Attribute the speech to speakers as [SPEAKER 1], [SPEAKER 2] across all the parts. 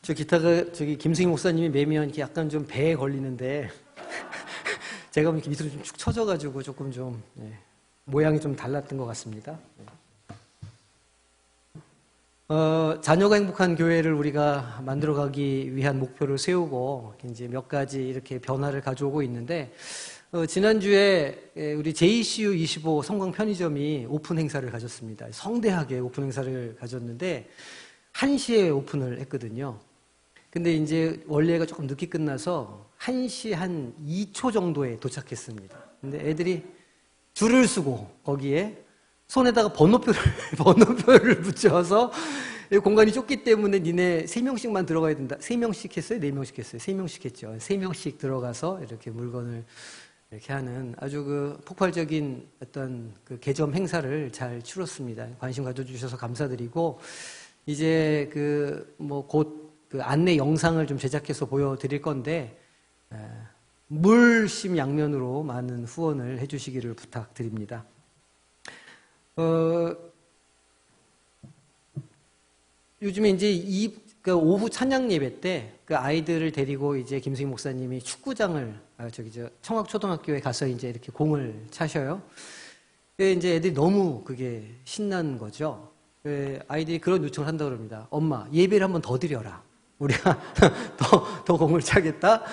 [SPEAKER 1] 저 기타가 저기 김승희 목사님이 매면 이렇게 약간 좀 배에 걸리는데 제가 이렇게 밑으로 좀 축 처져가지고 조금 좀 모양이 좀 달랐던 것 같습니다. 자녀가 행복한 교회를 우리가 만들어가기 위한 목표를 세우고 이제 몇 가지 이렇게 변화를 가져오고 있는데 지난주에 우리 JCU25 성광 편의점이 오픈 행사를 가졌습니다. 성대하게 오픈 행사를 가졌는데 1시에 오픈을 했거든요. 근데 이제 원래가 조금 늦게 끝나서 1시 한 2초 정도에 도착했습니다. 근데 애들이 줄을 서고 거기에 손에다가 번호표를 붙여서 공간이 좁기 때문에 니네 3명씩만 들어가야 된다. 3명씩 했어요? 4명씩 했어요? 3명씩 했죠. 3명씩 들어가서 이렇게 물건을 이렇게 하는 아주 그 폭발적인 어떤 그 개점 행사를 잘 치렀습니다. 관심 가져주셔서 감사드리고, 이제 곧 그 안내 영상을 좀 제작해서 보여드릴 건데, 물심양면으로 많은 후원을 해주시기를 부탁드립니다. 요즘에 이제 오후 찬양 예배 때 그 아이들을 데리고 이제 김승희 목사님이 축구장을 청학초등학교에 가서 이제 이렇게 공을 차셔요. 이제 애들이 너무 그게 신난 거죠. 아이들이 그런 요청을 한다고 그럽니다. 엄마, 예배를 한번 더 드려라. 우리가 더 공을 차겠다.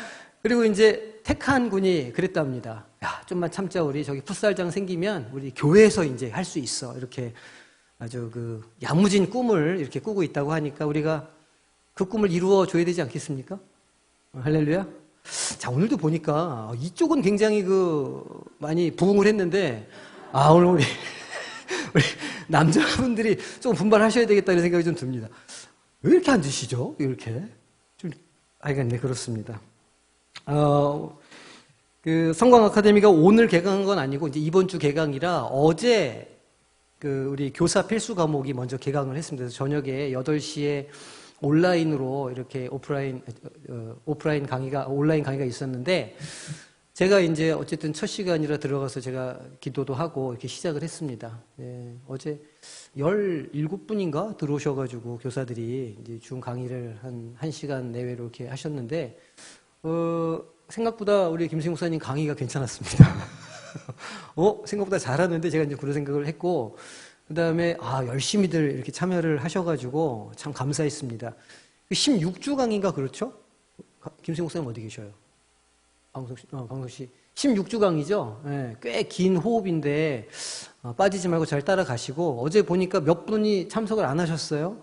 [SPEAKER 1] 그리고 이제 택한 군이 그랬답니다. 야, 좀만 참자. 우리 저기 풋살장 생기면 우리 교회에서 이제 할 수 있어. 이렇게 아주 그 야무진 꿈을 이렇게 꾸고 있다고 하니까 우리가 그 꿈을 이루어 줘야 되지 않겠습니까? 할렐루야. 자, 오늘도 보니까 이쪽은 굉장히 많이 부응을 했는데, 오늘 우리 남자분들이 조금 분발하셔야 되겠다 이런 생각이 좀 듭니다. 왜 이렇게 앉으시죠? 이렇게. 네, 그렇습니다. 그 성광 아카데미가 오늘 개강한 건 아니고 이제 이번 주 개강이라 어제 우리 교사 필수 과목이 먼저 개강을 했습니다. 그래서 저녁에 8시에 온라인으로 이렇게 온라인 강의가 있었는데, 제가 이제 어쨌든 첫 시간이라 들어가서 제가 기도도 하고 이렇게 시작을 했습니다. 어제 17분인가 들어오셔가지고 교사들이 이제 중 강의를 한 1시간 내외로 이렇게 하셨는데, 생각보다 우리 김승희 목사님 강의가 괜찮았습니다. 생각보다 잘하는데 제가 이제 그런 생각을 했고, 그 다음에, 열심히들 이렇게 참여를 하셔가지고 참 감사했습니다. 16주 강의인가 그렇죠? 김승희 목사님 어디 계셔요? 강석 씨. 16주 강의죠? 꽤 긴 호흡인데, 빠지지 말고 잘 따라가시고, 어제 보니까 몇 분이 참석을 안 하셨어요?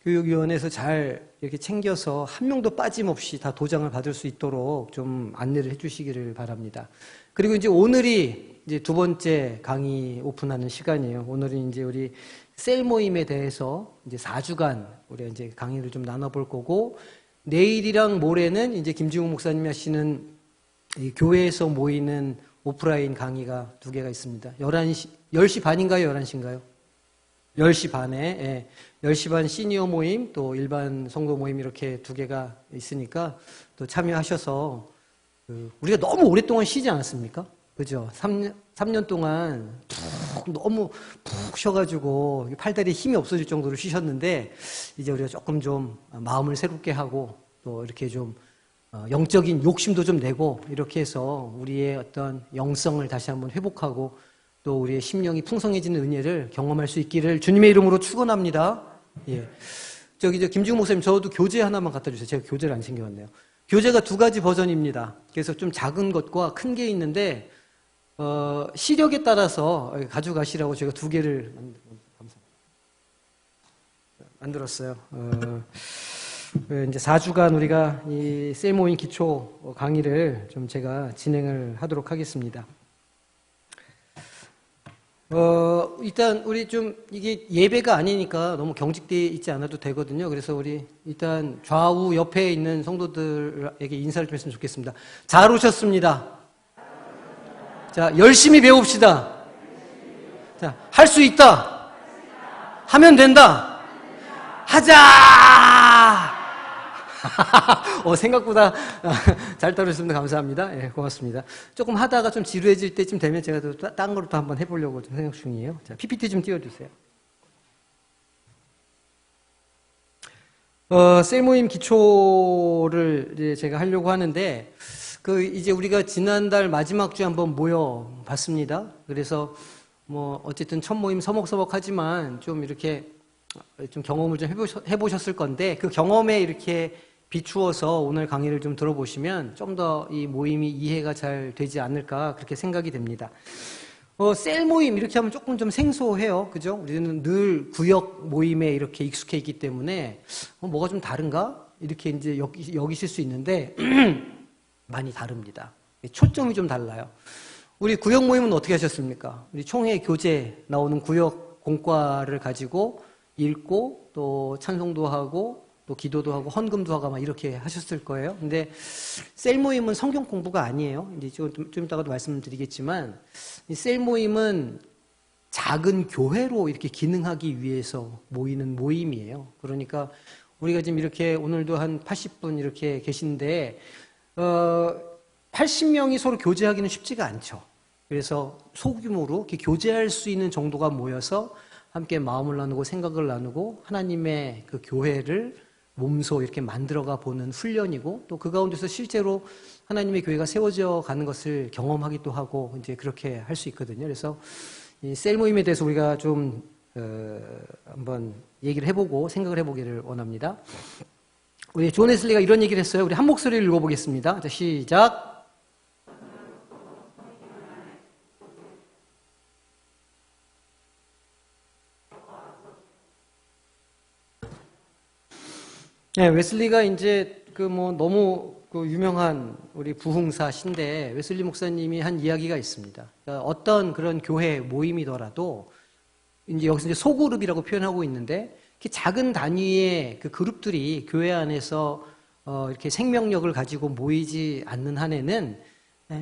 [SPEAKER 1] 교육위원회에서 잘 이렇게 챙겨서 한 명도 빠짐없이 다 도장을 받을 수 있도록 좀 안내를 해주시기를 바랍니다. 그리고 이제 오늘이 이제 2번째 강의 오픈하는 시간이에요. 오늘은 이제 우리 셀 모임에 대해서 이제 4주간 우리 이제 강의를 좀 나눠볼 거고, 내일이랑 모레는 이제 김지웅 목사님이 하시는 이 교회에서 모이는 오프라인 강의가 2개가 있습니다. 10시 반인가요? 11시인가요? 10시 반에, 10시 반 시니어 모임, 또 일반 성도 모임 이렇게 2개가 있으니까 또 참여하셔서, 우리가 너무 오랫동안 쉬지 않았습니까? 그죠? 3년 동안 너무 푹 쉬어가지고 팔다리에 힘이 없어질 정도로 쉬셨는데, 이제 우리가 조금 좀 마음을 새롭게 하고 또 이렇게 좀 영적인 욕심도 좀 내고 이렇게 해서 우리의 어떤 영성을 다시 한번 회복하고 또 우리의 심령이 풍성해지는 은혜를 경험할 수 있기를 주님의 이름으로 축원합니다. 예. 김지웅 목사님, 저도 교재 하나만 갖다 주세요. 제가 교재를 안 챙겨왔네요. 교재가 2가지 버전입니다. 그래서 좀 작은 것과 큰 게 있는데, 시력에 따라서 가져가시라고 제가 2개를 만들었어요. 이제 4주간 우리가 이 셀모인 기초 강의를 좀 제가 진행을 하도록 하겠습니다. 일단 우리 좀 이게 예배가 아니니까 너무 경직되어 있지 않아도 되거든요. 그래서 우리 일단 좌우 옆에 있는 성도들에게 인사를 좀 했으면 좋겠습니다. 잘 오셨습니다. 자, 열심히 배웁시다. 자, 할 수 있다. 하면 된다. 하자! 생각보다 잘 따르셨습니다. 감사합니다. 예, 고맙습니다. 조금 하다가 좀 지루해질 때쯤 되면 제가 또 딴 거로 또 한번 해보려고 좀 생각 중이에요. 자, PPT 좀 띄워주세요. 셀 모임 기초를 이제 제가 하려고 하는데, 이제 우리가 지난달 마지막 주에 한번 모여 봤습니다. 그래서 어쨌든 첫 모임 서먹서먹하지만 좀 이렇게 좀 경험을 좀 해보셨을 건데, 그 경험에 이렇게 비추어서 오늘 강의를 좀 들어보시면 좀 더 이 모임이 이해가 잘 되지 않을까 그렇게 생각이 됩니다. 셀 모임 이렇게 하면 조금 좀 생소해요. 그죠? 우리는 늘 구역 모임에 이렇게 익숙해 있기 때문에 뭐가 좀 다른가? 이렇게 이제 여기실 수 있는데 많이 다릅니다. 초점이 좀 달라요. 우리 구역 모임은 어떻게 하셨습니까? 우리 총회 교재 나오는 구역 공과를 가지고 읽고 또 찬송도 하고 또 기도도 하고 헌금도 하고 막 이렇게 하셨을 거예요. 근데 셀 모임은 성경 공부가 아니에요. 이제 좀 이따가도 말씀드리겠지만 이 셀 모임은 작은 교회로 이렇게 기능하기 위해서 모이는 모임이에요. 그러니까 우리가 지금 이렇게 오늘도 한 80분 이렇게 계신데 80명이 서로 교제하기는 쉽지가 않죠. 그래서 소규모로 이렇게 교제할 수 있는 정도가 모여서 함께 마음을 나누고 생각을 나누고 하나님의 그 교회를 몸소 이렇게 만들어가 보는 훈련이고 또 그 가운데서 실제로 하나님의 교회가 세워져 가는 것을 경험하기도 하고 이제 그렇게 할 수 있거든요. 그래서 이 셀 모임에 대해서 우리가 좀 한번 얘기를 해보고 생각을 해보기를 원합니다. 우리 존 웨슬리가 이런 얘기를 했어요. 우리 한 목소리를 읽어보겠습니다. 자, 시작. 네, 웨슬리가 이제 너무 유명한 우리 부흥사신데 웨슬리 목사님이 한 이야기가 있습니다. 그러니까 어떤 그런 교회 모임이더라도 이제 여기서 이제 소그룹이라고 표현하고 있는데 작은 단위의 그 그룹들이 교회 안에서 이렇게 생명력을 가지고 모이지 않는 한에는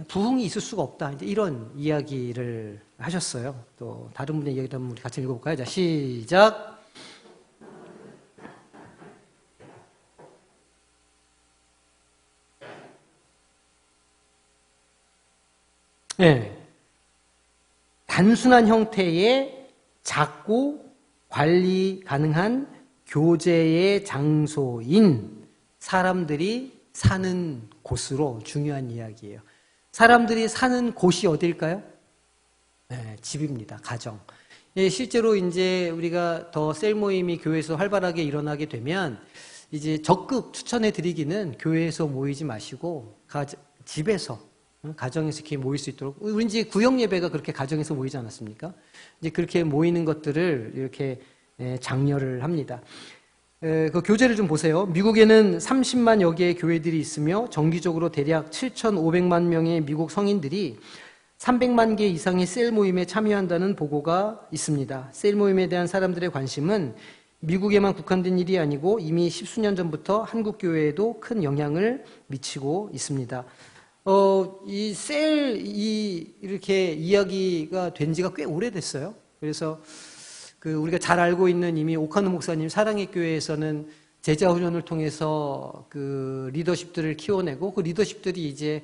[SPEAKER 1] 부흥이 있을 수가 없다. 이제 이런 이야기를 하셨어요. 또 다른 분의 이야기도 한번 우리 같이 읽어볼까요? 자, 시작. 네. 단순한 형태의 작고 관리 가능한 교제의 장소인 사람들이 사는 곳으로 중요한 이야기예요. 사람들이 사는 곳이 어딜까요? 네, 집입니다. 가정. 예, 실제로 이제 우리가 더 셀 모임이 교회에서 활발하게 일어나게 되면 이제 적극 추천해 드리기는 교회에서 모이지 마시고 집에서 가정에서 이렇게 모일 수 있도록 우리 이제 구역 예배가 그렇게 가정에서 모이지 않았습니까? 이제 그렇게 모이는 것들을 이렇게 장려를 합니다. 그 교재를 좀 보세요. 미국에는 30만여 개의 교회들이 있으며 정기적으로 대략 7,500만 명의 미국 성인들이 300만 개 이상의 셀 모임에 참여한다는 보고가 있습니다. 셀 모임에 대한 사람들의 관심은 미국에만 국한된 일이 아니고 이미 십수년 전부터 한국 교회에도 큰 영향을 미치고 있습니다. 이렇게 이야기가 된 지가 꽤 오래됐어요. 그래서 우리가 잘 알고 있는 이미 오카노 목사님 사랑의 교회에서는 제자 훈련을 통해서 그 리더십들을 키워내고 그 리더십들이 이제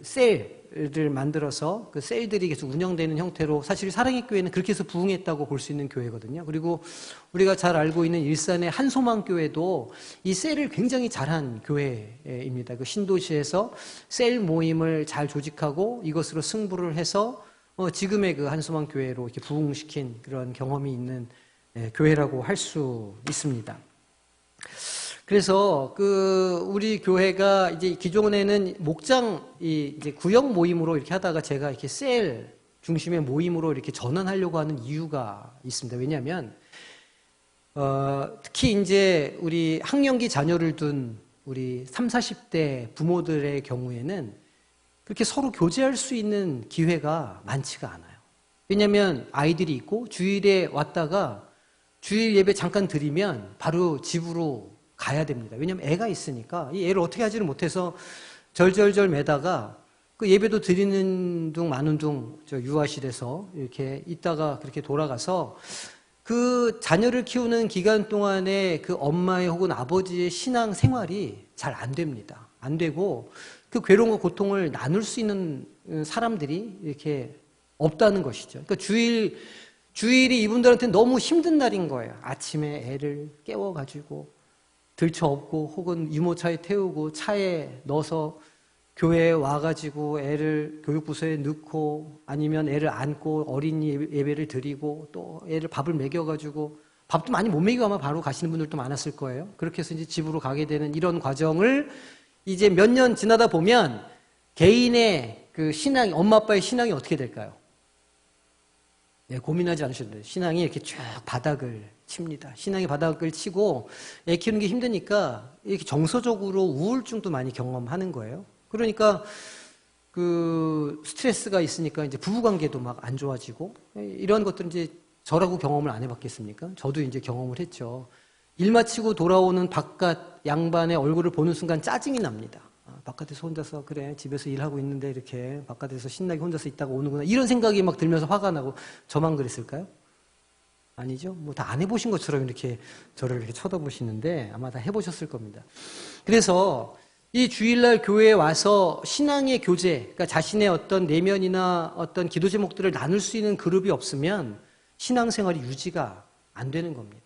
[SPEAKER 1] 셀을 만들어서 그 셀들이 계속 운영되는 형태로 사실 사랑의 교회는 그렇게 해서 부흥했다고 볼 수 있는 교회거든요. 그리고 우리가 잘 알고 있는 일산의 한소망 교회도 이 셀을 굉장히 잘한 교회입니다. 그 신도시에서 셀 모임을 잘 조직하고 이것으로 승부를 해서 지금의 그 한소망 교회로 이렇게 부흥시킨 그런 경험이 있는 교회라고 할 수 있습니다. 그래서 우리 교회가 이제 기존에는 이제 구역 모임으로 이렇게 하다가 제가 이렇게 셀 중심의 모임으로 이렇게 전환하려고 하는 이유가 있습니다. 왜냐하면 특히 이제 우리 학령기 자녀를 둔 우리 30, 40대 부모들의 경우에는 그렇게 서로 교제할 수 있는 기회가 많지가 않아요. 왜냐하면 아이들이 있고 주일에 왔다가 주일 예배 잠깐 드리면 바로 집으로 가야 됩니다. 왜냐하면 애가 있으니까 이 애를 어떻게 하지를 못해서 절절절 매다가 그 예배도 드리는 둥 마는 둥 유아실에서 이렇게 있다가 그렇게 돌아가서 그 자녀를 키우는 기간 동안에 그 엄마의 혹은 아버지의 신앙 생활이 잘 안 됩니다. 안 되고 그 괴로움과 고통을 나눌 수 있는 사람들이 이렇게 없다는 것이죠. 그러니까 주일 주일이 이분들한테 너무 힘든 날인 거예요. 아침에 애를 깨워가지고 들쳐업고 혹은 유모차에 태우고 차에 넣어서 교회에 와가지고 애를 교육부서에 넣고 아니면 애를 안고 어린이 예배를 드리고 또 애를 밥을 먹여가지고 밥도 많이 못 먹이고 아마 바로 가시는 분들도 많았을 거예요. 그렇게 해서 이제 집으로 가게 되는 이런 과정을 이제 몇 년 지나다 보면 개인의 그 신앙이, 엄마 아빠의 신앙이 어떻게 될까요? 네, 고민하지 않으셔도 돼요. 신앙이 이렇게 쭉 바닥을 칩니다. 신앙이 바닥을 치고 애 키우는 게 힘드니까 이렇게 정서적으로 우울증도 많이 경험하는 거예요. 그러니까 그 스트레스가 있으니까 이제 부부관계도 막 안 좋아지고 이런 것들은 이제 저라고 경험을 안 해봤겠습니까? 저도 이제 경험을 했죠. 일 마치고 돌아오는 바깥 양반의 얼굴을 보는 순간 짜증이 납니다. 바깥에서 혼자서 그래 집에서 일하고 있는데 이렇게 바깥에서 신나게 혼자서 있다가 오는구나 이런 생각이 막 들면서 화가 나고 저만 그랬을까요? 아니죠. 뭐 다 안 해보신 것처럼 이렇게 저를 이렇게 쳐다보시는데 아마 다 해보셨을 겁니다. 그래서 이 주일날 교회에 와서 신앙의 교제, 그러니까 자신의 어떤 내면이나 어떤 기도 제목들을 나눌 수 있는 그룹이 없으면 신앙생활이 유지가 안 되는 겁니다.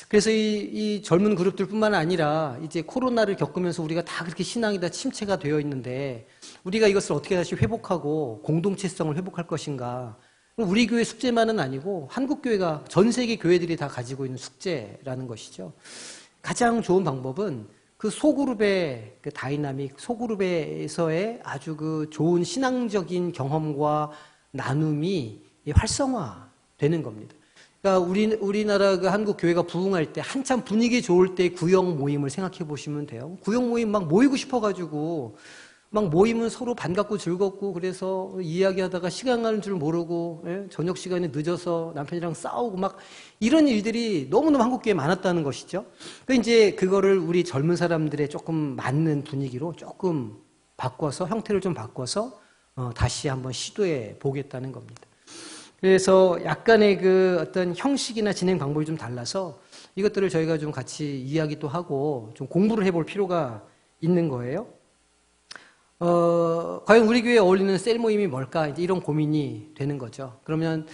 [SPEAKER 1] 그래서 이 젊은 그룹들뿐만 아니라 이제 코로나를 겪으면서 우리가 다 그렇게 신앙이 다 침체가 되어 있는데 우리가 이것을 어떻게 다시 회복하고 공동체성을 회복할 것인가. 우리 교회 숙제만은 아니고 한국교회가 전 세계 교회들이 다 가지고 있는 숙제라는 것이죠. 가장 좋은 방법은 그 소그룹의 그 다이나믹, 소그룹에서의 아주 그 좋은 신앙적인 경험과 나눔이 활성화되는 겁니다. 그러니까 우리나라 그 한국 교회가 부흥할 때 한참 분위기 좋을 때 구역 모임을 생각해 보시면 돼요. 구역 모임 막 모이고 싶어가지고 막 모이면 서로 반갑고 즐겁고 그래서 이야기하다가 시간 가는 줄 모르고 저녁 시간에 늦어서 남편이랑 싸우고 막 이런 일들이 너무너무 한국 교회에 많았다는 것이죠. 그 이제 그거를 우리 젊은 사람들의 조금 맞는 분위기로 조금 바꿔서 형태를 좀 바꿔서 다시 한번 시도해 보겠다는 겁니다. 그래서 약간의 그 어떤 형식이나 진행 방법이 좀 달라서 이것들을 저희가 좀 같이 이야기도 하고 좀 공부를 해볼 필요가 있는 거예요. 과연 우리 교회에 어울리는 셀 모임이 뭘까? 이제 이런 고민이 되는 거죠. 그러면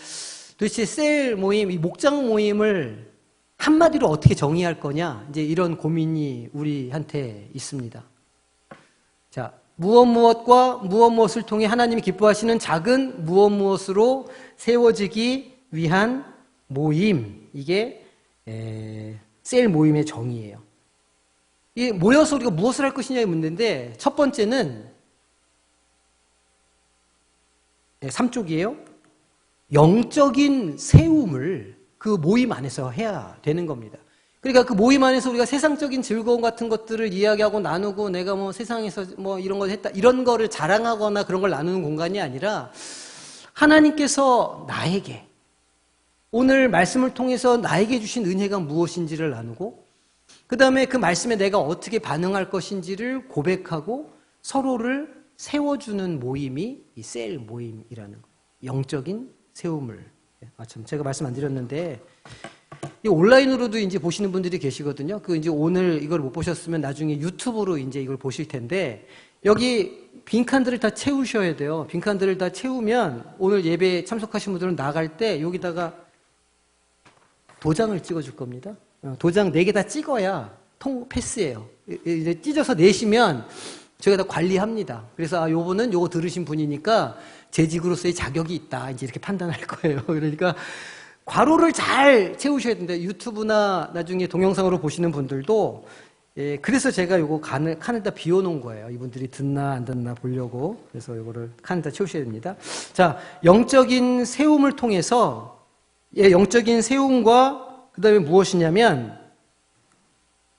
[SPEAKER 1] 도대체 셀 모임, 이 목장 모임을 한마디로 어떻게 정의할 거냐? 이제 이런 고민이 우리한테 있습니다. 자, 무엇과 무엇을 통해 하나님이 기뻐하시는 작은 무엇으로 세워지기 위한 모임. 이게 셀 모임의 정의예요. 이 모여서 우리가 무엇을 할 것이냐의 문제인데 첫 번째는 3쪽이에요. 영적인 세움을 그 모임 안에서 해야 되는 겁니다. 그러니까 그 모임 안에서 우리가 세상적인 즐거움 같은 것들을 이야기하고 나누고 내가 뭐 세상에서 뭐 이런 걸 했다 이런 거를 자랑하거나 그런 걸 나누는 공간이 아니라 하나님께서 나에게 오늘 말씀을 통해서 나에게 주신 은혜가 무엇인지를 나누고 그 다음에 그 말씀에 내가 어떻게 반응할 것인지를 고백하고 서로를 세워주는 모임이 이 셀 모임이라는 거예요. 영적인 세움을. 참 제가 말씀 안 드렸는데 이 온라인으로도 이제 보시는 분들이 계시거든요. 그 이제 오늘 이걸 못 보셨으면 나중에 유튜브로 이제 이걸 보실 텐데 여기 빈칸들을 다 채우셔야 돼요. 빈칸들을 다 채우면 오늘 예배에 참석하신 분들은 나갈 때 여기다가 도장을 찍어줄 겁니다. 도장 4개 다 찍어야 패스예요. 이제 찢어서 내시면 저희가 다 관리합니다. 그래서 요분은 요거 들으신 분이니까 재직으로서의 자격이 있다. 이제 이렇게 판단할 거예요. 그러니까 괄호를 잘 채우셔야 되는데 유튜브나 나중에 동영상으로 보시는 분들도 그래서 제가 요거 칸을 다 비워놓은 거예요. 이분들이 듣나 안 듣나 보려고. 그래서 요거를 칸을 다 채우셔야 됩니다. 자, 영적인 세움을 통해서 영적인 세움과 그 다음에 무엇이냐면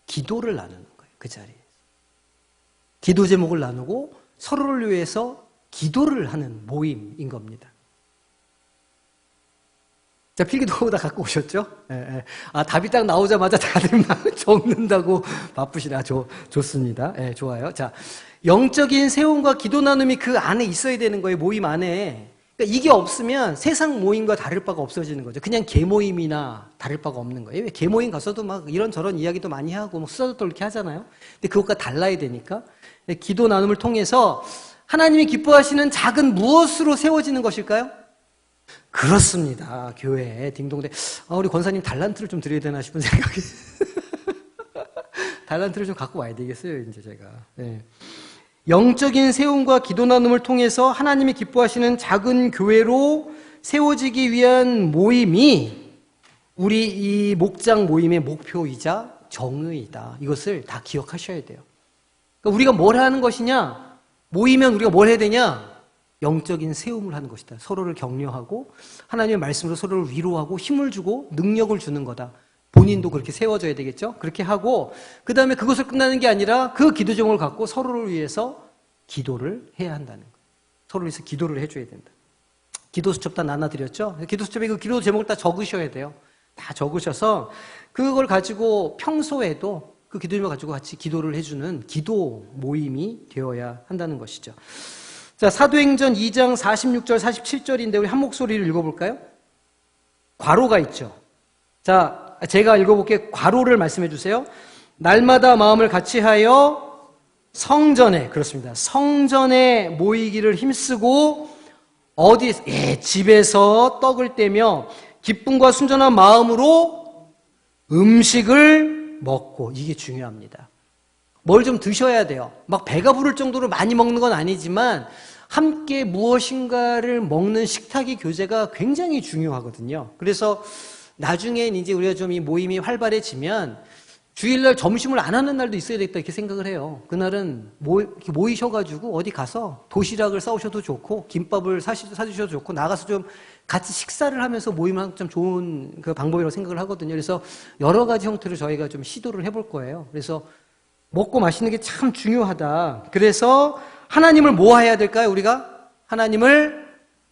[SPEAKER 1] 기도를 나누는 거예요. 그 자리에. 기도 제목을 나누고 서로를 위해서 기도를 하는 모임인 겁니다. 자, 필기도구 다 갖고 오셨죠? 예. 답이 딱 나오자마자 다들 막 적는다고 바쁘시다. 좋습니다. 예, 좋아요. 자, 영적인 세움과 기도 나눔이 그 안에 있어야 되는 거예요. 모임 안에. 그러니까 이게 없으면 세상 모임과 다를 바가 없어지는 거죠. 그냥 개모임이나 다를 바가 없는 거예요. 개모임 가서도 막 이런저런 이야기도 많이 하고 뭐 수다도 떨고 이렇게 하잖아요. 근데 그것과 달라야 되니까 기도 나눔을 통해서 하나님이 기뻐하시는 작은 무엇으로 세워지는 것일까요? 그렇습니다. 교회에 딩동대. 우리 권사님 달란트를 좀 드려야 되나 싶은 생각이. 달란트를 좀 갖고 와야 되겠어요, 이제 제가. 네. 영적인 세움과 기도 나눔을 통해서 하나님이 기뻐하시는 작은 교회로 세워지기 위한 모임이 우리 이 목장 모임의 목표이자 정의이다. 이것을 다 기억하셔야 돼요. 그러니까 우리가 뭘 하는 것이냐? 모이면 우리가 뭘 해야 되냐? 영적인 세움을 하는 것이다. 서로를 격려하고 하나님의 말씀으로 서로를 위로하고 힘을 주고 능력을 주는 거다. 본인도 그렇게 세워져야 되겠죠? 그렇게 하고 그 다음에 그것을 끝나는 게 아니라 그 기도 제목을 갖고 서로를 위해서 기도를 해야 한다는 거예요. 서로를 위해서 기도를 해줘야 된다. 기도 수첩 다 나눠드렸죠? 기도 수첩에 그 기도 제목을 다 적으셔야 돼요. 다 적으셔서 그걸 가지고 평소에도 그 기도 제목을 가지고 같이 기도를 해주는 기도 모임이 되어야 한다는 것이죠. 자, 사도행전 2장 46절, 47절인데 우리 한 목소리를 읽어볼까요? 괄호가 있죠. 자, 제가 읽어볼게요. 괄호를 말씀해 주세요. 날마다 마음을 같이하여 성전에, 그렇습니다. 성전에 모이기를 힘쓰고 집에서 떡을 떼며 기쁨과 순전한 마음으로 음식을 먹고, 이게 중요합니다. 뭘 좀 드셔야 돼요. 막 배가 부를 정도로 많이 먹는 건 아니지만 함께 무엇인가를 먹는 식탁의 교제가 굉장히 중요하거든요. 그래서 나중에 이제 우리가 좀 이 모임이 활발해지면 주일날 점심을 안 하는 날도 있어야 되겠다 이렇게 생각을 해요. 그날은 모이셔가지고 어디 가서 도시락을 싸우셔도 좋고 김밥을 사주셔도 좋고 나가서 좀 같이 식사를 하면서 모임을 좀 좋은 그 방법이라고 생각을 하거든요. 그래서 여러 가지 형태로 저희가 좀 시도를 해볼 거예요. 그래서 먹고 마시는 게 참 중요하다. 그래서 하나님을 뭐 해야 될까요? 우리가 하나님을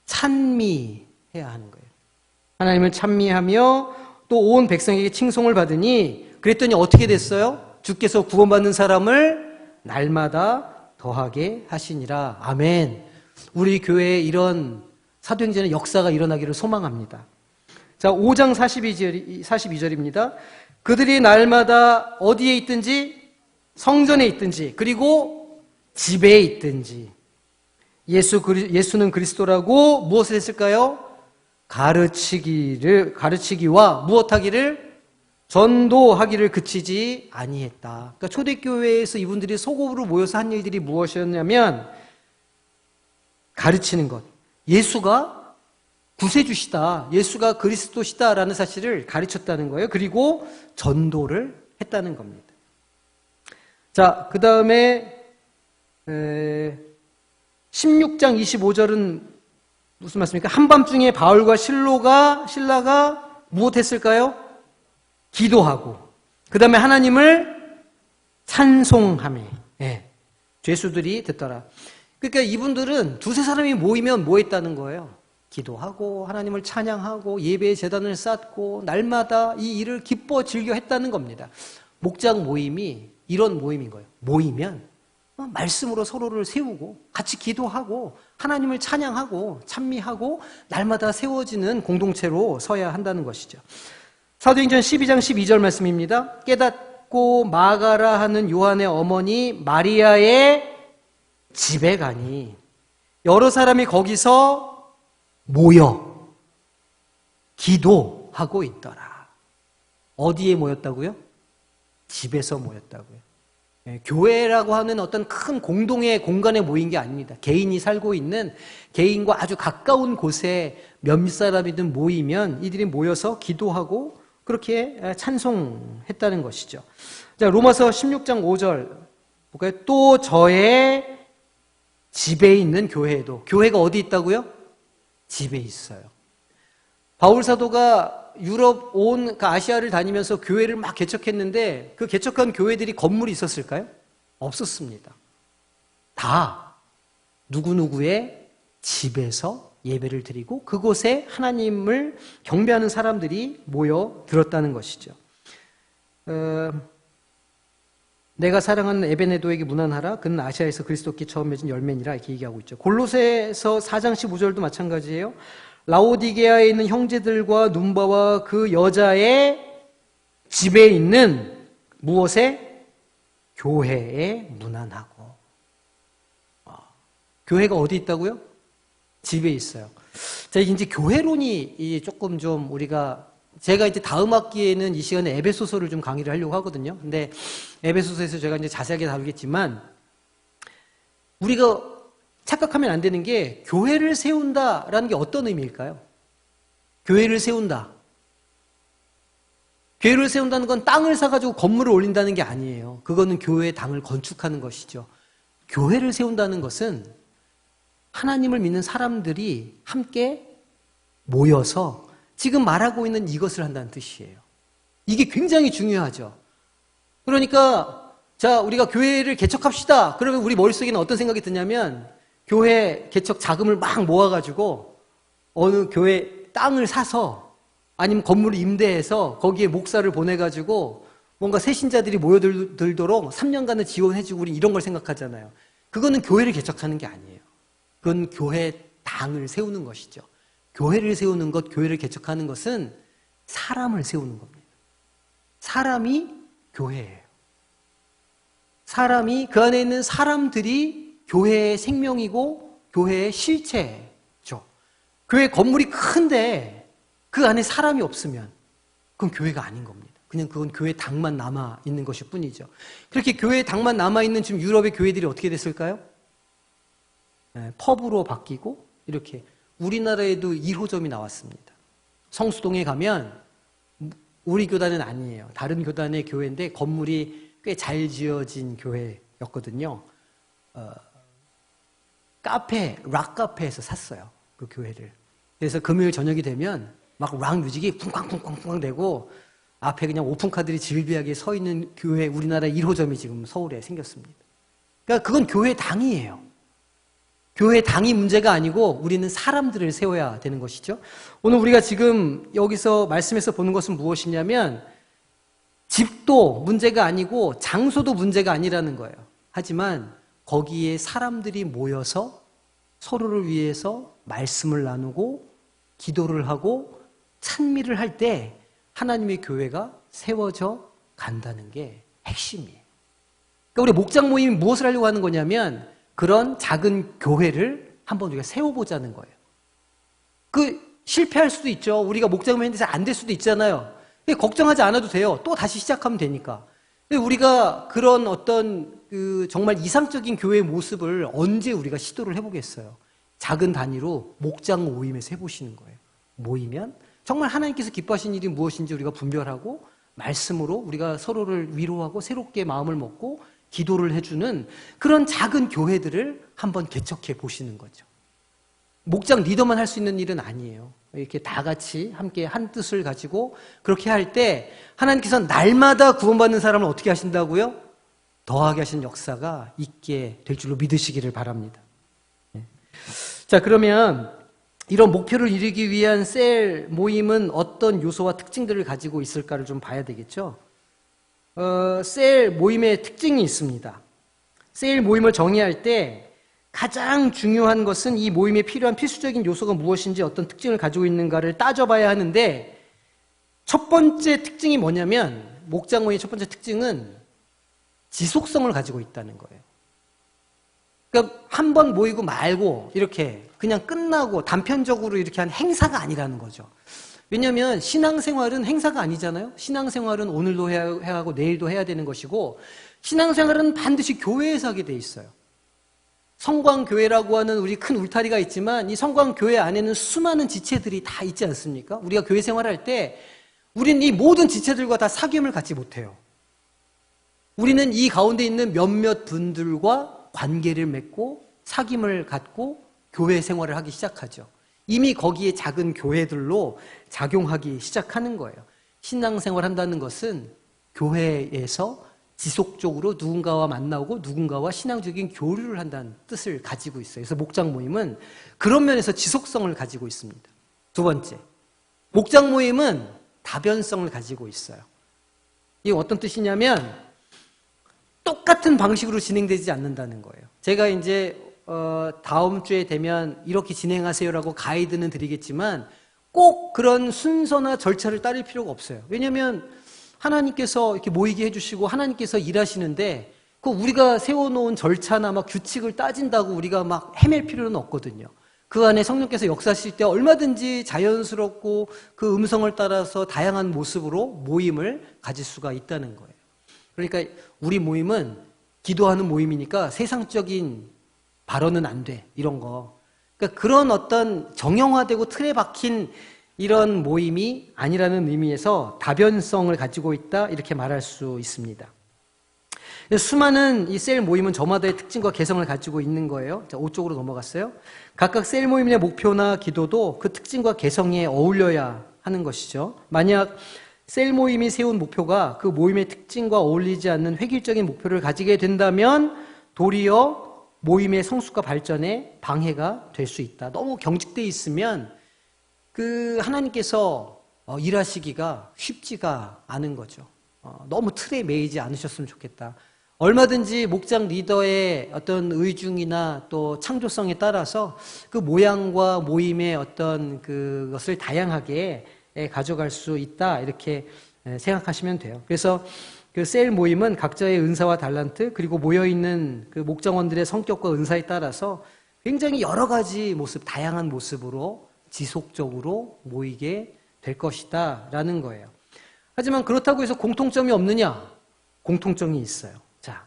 [SPEAKER 1] 찬미해야 하는 거예요. 하나님을 찬미하며 또 온 백성에게 칭송을 받으니 그랬더니 어떻게 됐어요? 주께서 구원받는 사람을 날마다 더하게 하시니라. 아멘. 우리 교회에 이런 사도행전의 역사가 일어나기를 소망합니다. 자, 5장 42절입니다. 그들이 날마다 어디에 있든지 성전에 있든지 그리고 집에 있든지 예수는 그리스도라고 무엇을 했을까요? 가르치기와 무엇하기를 전도하기를 그치지 아니했다. 그러니까 초대교회에서 이분들이 소급으로 모여서 한 일들이 무엇이었냐면 가르치는 것. 예수가 구세주시다. 예수가 그리스도시다라는 사실을 가르쳤다는 거예요. 그리고 전도를 했다는 겁니다. 자, 그 다음에 16장 25절은 무슨 말씀입니까? 한밤중에 바울과 신라가 무엇했을까요? 기도하고 그 다음에 하나님을 찬송하며 죄수들이 듣더라. 그러니까 이분들은 두세 사람이 모이면 뭐 했다는 거예요? 기도하고 하나님을 찬양하고 예배의 제단을 쌓고 날마다 이 일을 기뻐 즐겨 했다는 겁니다. 목장 모임이 이런 모임인 거예요. 모이면 말씀으로 서로를 세우고 같이 기도하고 하나님을 찬양하고 찬미하고 날마다 세워지는 공동체로 서야 한다는 것이죠. 사도행전 12장 12절 말씀입니다. 깨닫고 마가라 하는 요한의 어머니 마리아의 집에 가니 여러 사람이 거기서 모여 기도하고 있더라. 어디에 모였다고요? 집에서 모였다고요. 교회라고 하는 어떤 큰 공동의 공간에 모인 게 아닙니다. 개인이 살고 있는 개인과 아주 가까운 곳에 몇 사람이든 모이면 이들이 모여서 기도하고 그렇게 찬송했다는 것이죠. 자, 로마서 16장 5절 볼까요? 또 저의 집에 있는 교회에도 교회가 어디 있다고요? 집에 있어요. 바울 사도가 유럽 아시아를 다니면서 교회를 막 개척했는데 그 개척한 교회들이 건물이 있었을까요? 없었습니다. 다 누구누구의 집에서 예배를 드리고 그곳에 하나님을 경배하는 사람들이 모여 들었다는 것이죠. 내가 사랑하는 에베네도에게 문안하라. 그는 아시아에서 그리스도께 처음 맺은 열매니라. 이렇게 얘기하고 있죠. 골로새서 4장 15절도 마찬가지예요. 라오디게아에 있는 형제들과 눈바와 그 여자의 집에 있는 무엇에? 교회에 문안하고. 교회가 어디 있다고요? 집에 있어요. 자, 이제 교회론이 조금 좀 우리가 제가 이제 다음 학기에는 이 시간에 에베소서를 좀 강의를 하려고 하거든요. 근데 에베소서에서 제가 이제 자세하게 다루겠지만 우리가 착각하면 안 되는 게 교회를 세운다라는 게 어떤 의미일까요? 교회를 세운다. 교회를 세운다는 건 땅을 사가지고 건물을 올린다는 게 아니에요. 그거는 교회의 당을 건축하는 것이죠. 교회를 세운다는 것은 하나님을 믿는 사람들이 함께 모여서 지금 말하고 있는 이것을 한다는 뜻이에요. 이게 굉장히 중요하죠. 그러니까 자, 우리가 교회를 개척합시다. 그러면 우리 머릿속에는 어떤 생각이 드냐면 교회 개척 자금을 막 모아가지고 어느 교회 땅을 사서 아니면 건물을 임대해서 거기에 목사를 보내가지고 뭔가 새신자들이 모여들도록 3년간을 지원해주고 우리 이런 걸 생각하잖아요. 그거는 교회를 개척하는 게 아니에요. 그건 교회 당을 세우는 것이죠. 교회를 세우는 것, 교회를 개척하는 것은 사람을 세우는 겁니다. 사람이 교회예요. 사람이, 그 안에 있는 사람들이 교회의 생명이고 교회의 실체죠. 교회 건물이 큰데 그 안에 사람이 없으면 그건 교회가 아닌 겁니다. 그냥 그건 교회 당만 남아있는 것일 뿐이죠. 그렇게 교회 당만 남아있는 지금 유럽의 교회들이 어떻게 됐을까요? 펍으로 바뀌고 이렇게 우리나라에도 1호점이 나왔습니다. 성수동에 가면 우리 교단은 아니에요. 다른 교단의 교회인데 건물이 꽤 잘 지어진 교회였거든요. 락 카페에서 샀어요. 그 교회를. 그래서 금요일 저녁이 되면 막 락 뮤직이 쿵쾅쿵쾅쿵쾅 되고 앞에 그냥 오픈카들이 질비하게 서 있는 교회, 우리나라 1호점이 지금 서울에 생겼습니다. 그러니까 그건 교회 당이에요. 교회 당이 문제가 아니고 우리는 사람들을 세워야 되는 것이죠. 오늘 우리가 지금 여기서 말씀에서 보는 것은 무엇이냐면 집도 문제가 아니고 장소도 문제가 아니라는 거예요. 하지만 거기에 사람들이 모여서 서로를 위해서 말씀을 나누고 기도를 하고 찬미를 할 때 하나님의 교회가 세워져 간다는 게 핵심이에요. 그러니까 우리 목장 모임이 무엇을 하려고 하는 거냐면 그런 작은 교회를 한번 우리가 세워보자는 거예요. 실패할 수도 있죠. 우리가 목장 모임에서 안 될 수도 있잖아요. 걱정하지 않아도 돼요. 또 다시 시작하면 되니까. 우리가 그런 어떤 정말 이상적인 교회의 모습을 언제 우리가 시도를 해보겠어요. 작은 단위로 목장 모임에서 해보시는 거예요. 모이면 정말 하나님께서 기뻐하시는 일이 무엇인지 우리가 분별하고 말씀으로 우리가 서로를 위로하고 새롭게 마음을 먹고 기도를 해주는 그런 작은 교회들을 한번 개척해 보시는 거죠. 목장 리더만 할 수 있는 일은 아니에요. 이렇게 다 같이 함께 한 뜻을 가지고 그렇게 할 때 하나님께서 날마다 구원받는 사람을 어떻게 하신다고요? 더하게 하신 역사가 있게 될 줄로 믿으시기를 바랍니다. 자, 그러면 이런 목표를 이루기 위한 셀 모임은 어떤 요소와 특징들을 가지고 있을까를 좀 봐야 되겠죠. 셀 모임의 특징이 있습니다. 셀 모임을 정의할 때 가장 중요한 것은 이 모임에 필요한 필수적인 요소가 무엇인지 어떤 특징을 가지고 있는가를 따져봐야 하는데 첫 번째 특징이 뭐냐면 목장 모임의 첫 번째 특징은 지속성을 가지고 있다는 거예요. 그러니까 한 번 모이고 말고 이렇게 그냥 끝나고 단편적으로 이렇게 한 행사가 아니라는 거죠. 왜냐하면 신앙생활은 행사가 아니잖아요. 신앙생활은 오늘도 해야 하고 내일도 해야 되는 것이고 신앙생활은 반드시 교회에서 하게 돼 있어요. 성광교회라고 하는 우리 큰 울타리가 있지만 이 성광교회 안에는 수많은 지체들이 다 있지 않습니까? 우리가 교회 생활할 때 우리는 이 모든 지체들과 다 사귐을 갖지 못해요. 우리는 이 가운데 있는 몇몇 분들과 관계를 맺고 사귐을 갖고 교회 생활을 하기 시작하죠. 이미 거기에 작은 교회들로 작용하기 시작하는 거예요. 신앙생활 한다는 것은 교회에서 지속적으로 누군가와 만나고 누군가와 신앙적인 교류를 한다는 뜻을 가지고 있어요. 그래서 목장 모임은 그런 면에서 지속성을 가지고 있습니다. 두 번째, 목장 모임은 다변성을 가지고 있어요. 이게 어떤 뜻이냐면 똑같은 방식으로 진행되지 않는다는 거예요. 제가 이제 다음 주에 되면 이렇게 진행하세요라고 가이드는 드리겠지만 꼭 그런 순서나 절차를 따를 필요가 없어요. 왜냐하면 하나님께서 이렇게 모이게 해주시고 하나님께서 일하시는데 그 우리가 세워놓은 절차나 막 규칙을 따진다고 우리가 막 헤맬 필요는 없거든요. 그 안에 성령께서 역사하실 때 얼마든지 자연스럽고 그 음성을 따라서 다양한 모습으로 모임을 가질 수가 있다는 거예요. 그러니까 우리 모임은 기도하는 모임이니까 세상적인 발언은 안 돼. 이런 거. 그러니까 그런 어떤 정형화되고 틀에 박힌 이런 모임이 아니라는 의미에서 다변성을 가지고 있다. 이렇게 말할 수 있습니다. 수많은 이 셀 모임은 저마다의 특징과 개성을 가지고 있는 거예요. 자, 5쪽으로 넘어갔어요. 각각 셀 모임의 목표나 기도도 그 특징과 개성에 어울려야 하는 것이죠. 만약 셀 모임이 세운 목표가 그 모임의 특징과 어울리지 않는 획일적인 목표를 가지게 된다면 도리어 모임의 성숙과 발전에 방해가 될 수 있다. 너무 경직되어 있으면 그 하나님께서 일하시기가 쉽지가 않은 거죠. 너무 틀에 매이지 않으셨으면 좋겠다. 얼마든지 목장 리더의 어떤 의중이나 또 창조성에 따라서 그 모양과 모임의 어떤 그것을 다양하게 가져갈 수 있다. 이렇게 생각하시면 돼요. 그래서 그 셀 모임은 각자의 은사와 달란트 그리고 모여있는 그 목장원들의 성격과 은사에 따라서 굉장히 여러 가지 모습, 다양한 모습으로 지속적으로 모이게 될 것이다 라는 거예요. 하지만 그렇다고 해서 공통점이 없느냐? 공통점이 있어요. 자,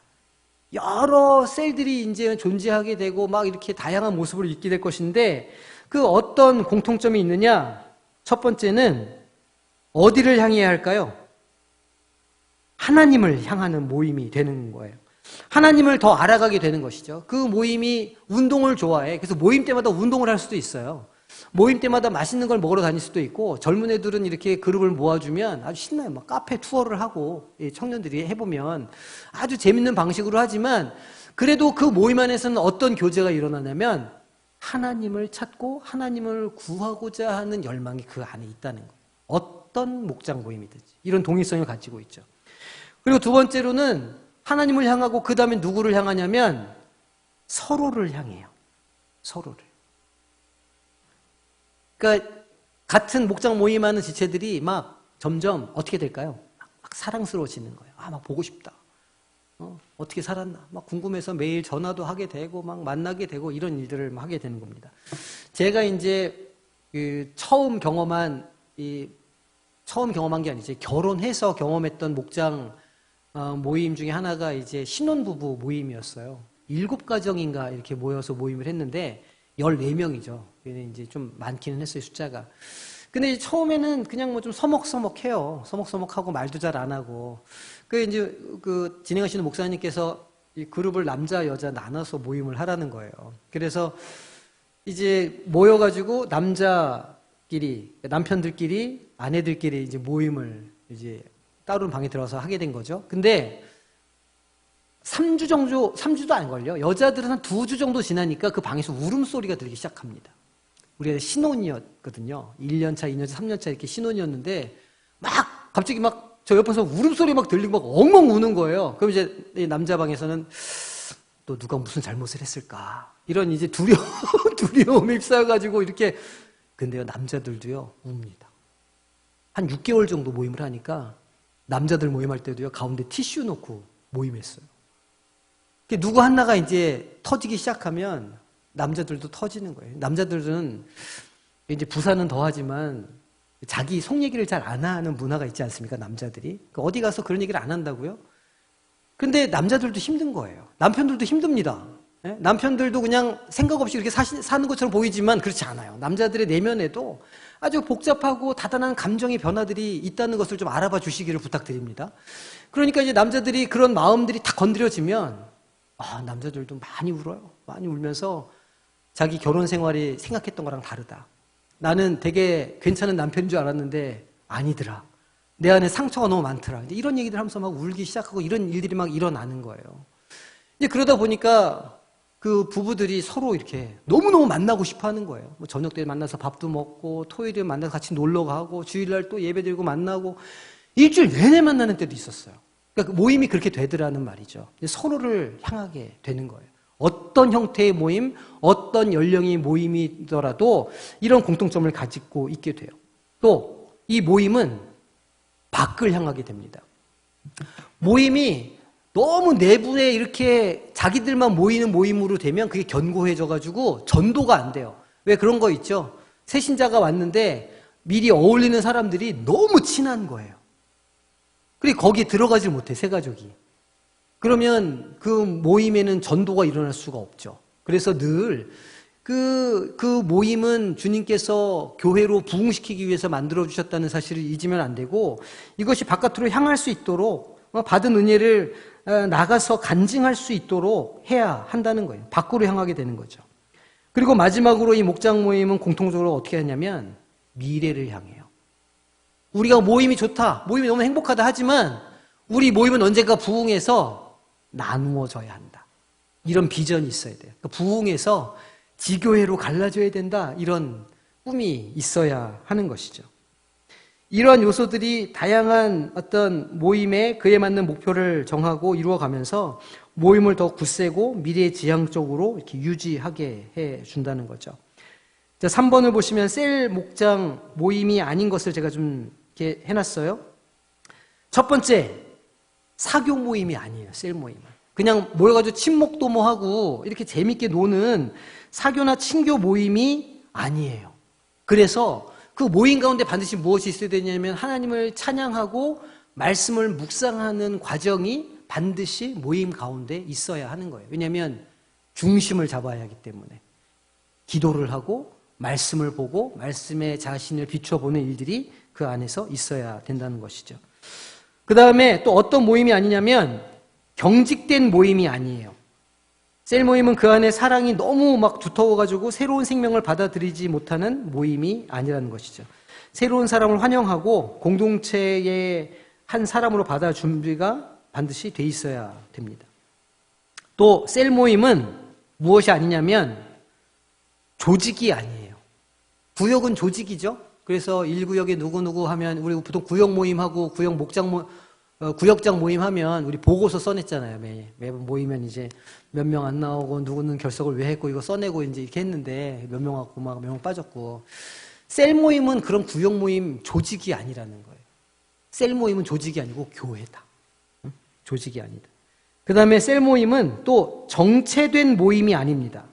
[SPEAKER 1] 여러 셀들이 이제 존재하게 되고 막 이렇게 다양한 모습을 입게 될 것인데 그 어떤 공통점이 있느냐? 첫 번째는 어디를 향해야 할까요? 하나님을 향하는 모임이 되는 거예요. 하나님을 더 알아가게 되는 것이죠. 그 모임이 운동을 좋아해. 그래서 모임 때마다 운동을 할 수도 있어요. 모임 때마다 맛있는 걸 먹으러 다닐 수도 있고 젊은 애들은 이렇게 그룹을 모아주면 아주 신나요. 막 카페 투어를 하고 청년들이 해보면 아주 재밌는 방식으로 하지만 그래도 그 모임 안에서는 어떤 교제가 일어나냐면 하나님을 찾고 하나님을 구하고자 하는 열망이 그 안에 있다는 거예요. 어떤 목장 모임이든지 이런 동일성을 가지고 있죠. 그리고 두 번째로는 하나님을 향하고 그 다음에 누구를 향하냐면 서로를 향해요. 서로를. 그러니까 같은 목장 모임하는 지체들이 막 점점 어떻게 될까요? 막 사랑스러워지는 거예요. 아, 막 보고 싶다. 어떻게 살았나? 막 궁금해서 매일 전화도 하게 되고 막 만나게 되고 이런 일들을 막 하게 되는 겁니다. 제가 이제 그 처음 경험한 게 아니지 결혼해서 경험했던 목장 모임 중에 하나가 이제 신혼부부 모임이었어요. 7가정인가 이렇게 모여서 모임을 했는데 14명이죠. 이제 좀 많기는 했어요, 숫자가. 근데 처음에는 그냥 뭐 좀 서먹서먹해요. 서먹서먹하고 말도 잘 안 하고. 그 이제 그 진행하시는 목사님께서 이 그룹을 남자, 여자 나눠서 모임을 하라는 거예요. 그래서 이제 모여가지고 남편들끼리, 아내들끼리 이제 모임을 이제 따로 방에 들어가서 하게 된 거죠. 근데 3주도 안 걸려. 여자들은 한 2주 정도 지나니까 그 방에서 울음소리가 들리기 시작합니다. 우리가 신혼이었거든요. 1년차, 2년차, 3년차 이렇게 신혼이었는데 막 갑자기 막 저 옆에서 울음소리 막 들리고 막 엉엉 우는 거예요. 그럼 이제 남자 방에서는 또 누가 무슨 잘못을 했을까. 이런 이제 두려움이 휩싸여가지고 이렇게. 근데요, 남자들도요, 웁니다. 한 6개월 정도 모임을 하니까 남자들 모임할 때도요, 가운데 티슈 놓고 모임했어요. 누구 하나가 이제 터지기 시작하면 남자들도 터지는 거예요. 남자들은 이제 부사는 더하지만 자기 속 얘기를 잘 안 하는 문화가 있지 않습니까? 남자들이. 어디 가서 그런 얘기를 안 한다고요? 근데 남자들도 힘든 거예요. 남편들도 힘듭니다. 남편들도 그냥 생각 없이 이렇게 사는 것처럼 보이지만 그렇지 않아요. 남자들의 내면에도 아주 복잡하고 다단한 감정의 변화들이 있다는 것을 좀 알아봐 주시기를 부탁드립니다. 그러니까 이제 남자들이 그런 마음들이 다 건드려지면 남자들도 많이 울어요. 많이 울면서 자기 결혼 생활이 생각했던 거랑 다르다. 나는 되게 괜찮은 남편인 줄 알았는데 아니더라. 내 안에 상처가 너무 많더라. 이제 이런 얘기들 하면서 막 울기 시작하고 이런 일들이 막 일어나는 거예요. 이제 그러다 보니까 그 부부들이 서로 이렇게 너무너무 만나고 싶어 하는 거예요. 뭐 저녁 때 만나서 밥도 먹고 토요일에 만나서 같이 놀러 가고 주일날 또 예배 드리고 만나고 일주일 내내 만나는 때도 있었어요. 그러니까 모임이 그렇게 되더라는 말이죠. 서로를 향하게 되는 거예요. 어떤 형태의 모임, 어떤 연령의 모임이더라도 이런 공통점을 가지고 있게 돼요. 또 이 모임은 밖을 향하게 됩니다. 모임이 너무 내부에 이렇게 자기들만 모이는 모임으로 되면 그게 견고해져가지고 전도가 안 돼요. 왜 그런 거 있죠? 새신자가 왔는데 미리 어울리는 사람들이 너무 친한 거예요. 그리고 거기 들어가질 못해, 새 가족이. 그러면 그 모임에는 전도가 일어날 수가 없죠. 그래서 늘 그 모임은 주님께서 교회로 부흥시키기 위해서 만들어주셨다는 사실을 잊으면 안 되고, 이것이 바깥으로 향할 수 있도록 받은 은혜를 나가서 간증할 수 있도록 해야 한다는 거예요. 밖으로 향하게 되는 거죠. 그리고 마지막으로 이 목장 모임은 공통적으로 어떻게 하냐면 미래를 향해요. 우리가 모임이 좋다, 모임이 너무 행복하다 하지만 우리 모임은 언젠가 부흥해서 나누어져야 한다. 이런 비전이 있어야 돼요. 그러니까 부흥해서 지교회로 갈라져야 된다. 이런 꿈이 있어야 하는 것이죠. 이러한 요소들이 다양한 어떤 모임에 그에 맞는 목표를 정하고 이루어가면서 모임을 더 굳세고 미래지향적으로 이렇게 유지하게 해 준다는 거죠. 자, 3번을 보시면 셀 목장 모임이 아닌 것을 제가 좀 이렇게 해놨어요. 첫 번째, 사교 모임이 아니에요. 셀 모임은. 그냥 모여가지고 친목도모하고 이렇게 재밌게 노는 사교나 친교 모임이 아니에요. 그래서 그 모임 가운데 반드시 무엇이 있어야 되냐면 하나님을 찬양하고 말씀을 묵상하는 과정이 반드시 모임 가운데 있어야 하는 거예요. 왜냐하면 중심을 잡아야 하기 때문에. 기도를 하고 말씀을 보고 말씀에 자신을 비춰보는 일들이 그 안에서 있어야 된다는 것이죠. 그 다음에 또 어떤 모임이 아니냐면 경직된 모임이 아니에요. 셀 모임은 그 안에 사랑이 너무 막 두터워가지고 새로운 생명을 받아들이지 못하는 모임이 아니라는 것이죠. 새로운 사람을 환영하고 공동체의 한 사람으로 받아 준비가 반드시 돼 있어야 됩니다. 또 셀 모임은 무엇이 아니냐면 조직이 아니에요. 구역은 조직이죠. 그래서 1구역에 누구누구 하면 우리 보통 구역 모임하고 구역 목장 구역장 모임하면 우리 보고서 써냈잖아요. 매번 모이면 이제 몇 명 안 나오고 누구는 결석을 왜 했고 이거 써내고 이제 이렇게 했는데 몇 명 왔고 막 몇 명 빠졌고. 셀 모임은 그런 구역 모임 조직이 아니라는 거예요. 셀 모임은 조직이 아니고 교회다. 조직이 아니다. 그 다음에 셀 모임은 또 정체된 모임이 아닙니다.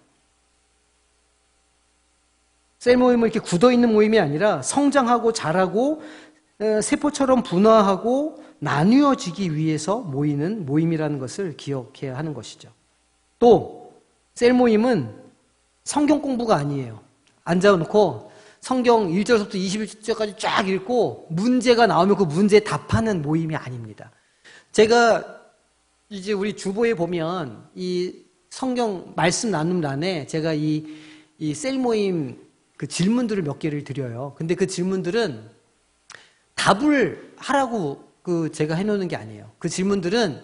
[SPEAKER 1] 셀 모임은 이렇게 굳어있는 모임이 아니라 성장하고 자라고 세포처럼 분화하고 나뉘어지기 위해서 모이는 모임이라는 것을 기억해야 하는 것이죠. 또 셀 모임은 성경 공부가 아니에요. 앉아놓고 성경 1절부터 21절까지 쫙 읽고 문제가 나오면 그 문제에 답하는 모임이 아닙니다. 제가 이제 우리 주보에 보면 이 성경 말씀 나눔란에 제가 이 셀 모임 그 질문들을 몇 개를 드려요. 근데 그 질문들은 답을 하라고 제가 해놓는 게 아니에요. 그 질문들은